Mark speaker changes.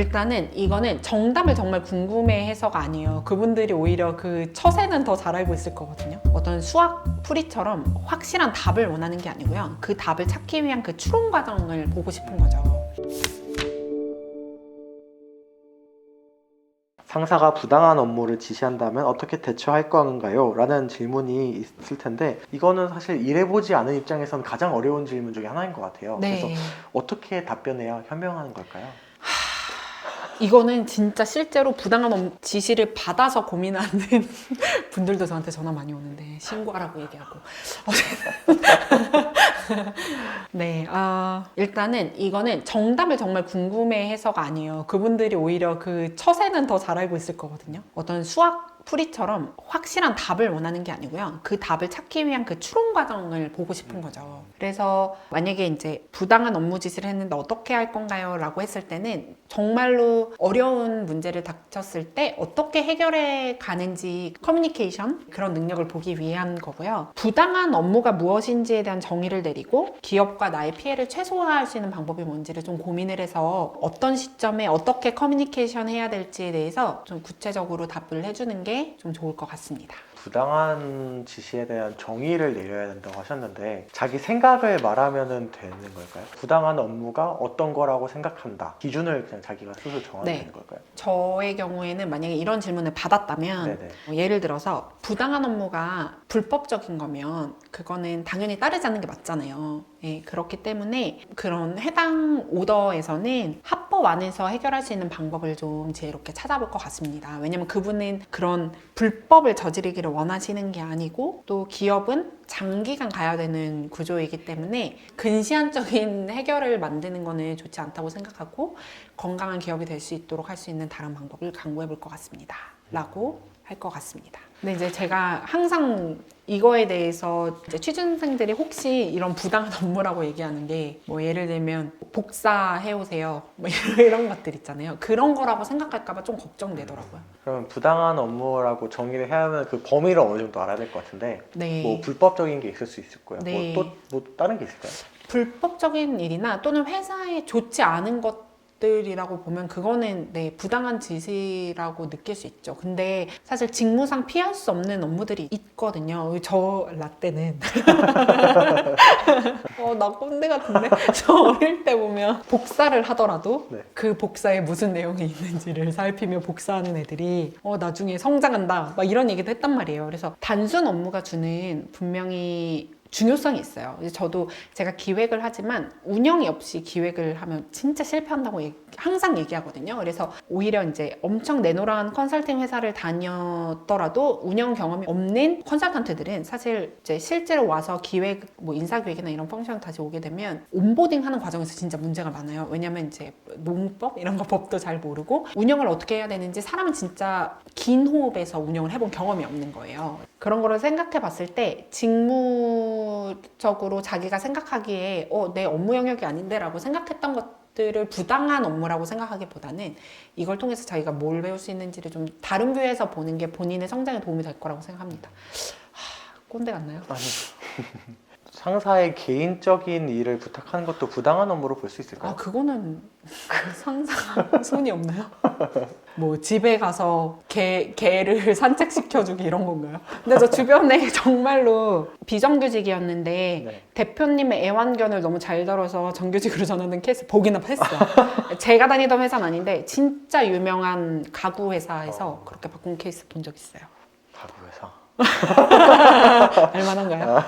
Speaker 1: 일단은 이거는 정답을 정말 궁금해해서가 아니에요. 그분들이 오히려 그 처세는 더 잘 알고 있을 거거든요. 어떤 수학 풀이처럼 확실한 답을 원하는 게 아니고요. 그 답을 찾기 위한 그 추론 과정을 보고 싶은 거죠.
Speaker 2: 상사가 부당한 업무를 지시한다면 어떻게 대처할 건가요? 라는 질문이 있을 텐데 이거는 사실 일해보지 않은 입장에선 가장 어려운 질문 중에 하나인 것 같아요.
Speaker 1: 네.
Speaker 2: 그래서 어떻게 답변해야 현명한 걸까요?
Speaker 1: 이거는 진짜 실제로 부당한 지시를 받아서 고민하는 분들도 저한테 전화 많이 오는데 신고하라고 얘기하고 네, 일단은 이거는 정답을 정말 궁금해해서가 아니에요. 그분들이 오히려 그 처세는 더 잘 알고 있을 거거든요. 어떤 수학 풀이처럼 확실한 답을 원하는 게 아니고요. 그 답을 찾기 위한 그 추론 과정을 보고 싶은 거죠. 그래서 만약에 이제 부당한 업무 지시를 했는데 어떻게 할 건가요? 라고 했을 때는 정말로 어려운 문제를 닥쳤을 때 어떻게 해결해 가는지 커뮤니케이션 그런 능력을 보기 위한 거고요. 부당한 업무가 무엇인지에 대한 정의를 내리고 기업과 나의 피해를 최소화할 수 있는 방법이 뭔지를 좀 고민을 해서 어떤 시점에 어떻게 커뮤니케이션 해야 될지에 대해서 좀 구체적으로 답을 해주는 게 좀 좋을 것 같습니다.
Speaker 2: 부당한 지시에 대한 정의를 내려야 된다고 하셨는데 자기 생각을 말하면 되는 걸까요? 부당한 업무가 어떤 거라고 생각한다. 기준을 그냥 자기가 스스로 정하면
Speaker 1: 네.
Speaker 2: 되는 걸까요?
Speaker 1: 저의 경우에는 만약에 이런 질문을 받았다면
Speaker 2: 네네.
Speaker 1: 예를 들어서 부당한 업무가 불법적인 거면 그거는 당연히 따르지 않는 게 맞잖아요. 예, 그렇기 때문에 그런 해당 오더에서는 합법 안에서 해결할 수 있는 방법을 좀 지혜롭게 찾아볼 것 같습니다. 왜냐면 그분은 그런 불법을 저지르기를 원하시는 게 아니고 또 기업은 장기간 가야 되는 구조이기 때문에 근시안적인 해결을 만드는 거는 좋지 않다고 생각하고 건강한 기업이 될 수 있도록 할 수 있는 다른 방법을 강구해 볼 것 같습니다. 라고 할 것 같습니다. 근데 이제 제가 항상 이거에 대해서 이제 취준생들이 혹시 이런 부당한 업무라고 얘기하는 게 뭐 예를 들면 복사해 오세요 뭐 이런 것들 있잖아요. 그런 거라고 생각할까 봐 좀 걱정되더라고요.
Speaker 2: 그러면 부당한 업무라고 정의를 해야 하면 그 범위를 어느 정도 알아야 될 것 같은데
Speaker 1: 네.
Speaker 2: 뭐 불법적인 게 있을 수 있을 거예요.
Speaker 1: 네.
Speaker 2: 뭐 다른 게 있을까요?
Speaker 1: 불법적인 일이나 또는 회사에 좋지 않은 것들이라고 보면 그거는 네, 부당한 지시라고 느낄 수 있죠. 근데 사실 직무상 피할 수 없는 업무들이 있거든요. 저 라떼는 나 꼰대 같은데? 저 어릴 때 보면 복사를 하더라도
Speaker 2: 네.
Speaker 1: 그 복사에 무슨 내용이 있는지를 살피며 복사하는 애들이 나중에 성장한다 막 이런 얘기도 했단 말이에요. 그래서 단순 업무가 주는 분명히 중요성이 있어요. 저도 제가 기획을 하지만 운영이 없이 기획을 하면 진짜 실패한다고 항상 얘기하거든요. 그래서 오히려 이제 엄청 내노란 컨설팅 회사를 다녔더라도 운영 경험이 없는 컨설턴트들은 사실 이제 실제로 와서 기획, 뭐 인사기획이나 이런 펑션 다시 오게 되면 온보딩 하는 과정에서 진짜 문제가 많아요. 왜냐면 이제 농법 이런 거 법도 잘 모르고 운영을 어떻게 해야 되는지 사람은 진짜 긴 호흡에서 운영을 해본 경험이 없는 거예요. 그런 거를 생각해 봤을 때 직무적으로 자기가 생각하기에 내 업무 영역이 아닌데 라고 생각했던 것들을 부당한 업무라고 생각하기보다는 이걸 통해서 자기가 뭘 배울 수 있는지를 좀 다른 뷰에서 보는 게 본인의 성장에 도움이 될 거라고 생각합니다. 꼰대 같나요?
Speaker 2: 아니. 상사의 개인적인 일을 부탁하는 것도 부당한 업무로 볼 수 있을까요?
Speaker 1: 그거는 상상 손이 없나요? 뭐 집에 가서 개를 산책시켜주기 이런 건가요? 근데 저 주변에 정말로 비정규직이었는데
Speaker 2: 네.
Speaker 1: 대표님의 애완견을 너무 잘 다뤄서 정규직으로 전환된 케이스 보기는 했어요. 제가 다니던 회사는 아닌데 진짜 유명한 가구 회사에서 그렇게 바꾼 케이스 본 적 있어요.
Speaker 2: 가구 회사.
Speaker 1: 알만한가요?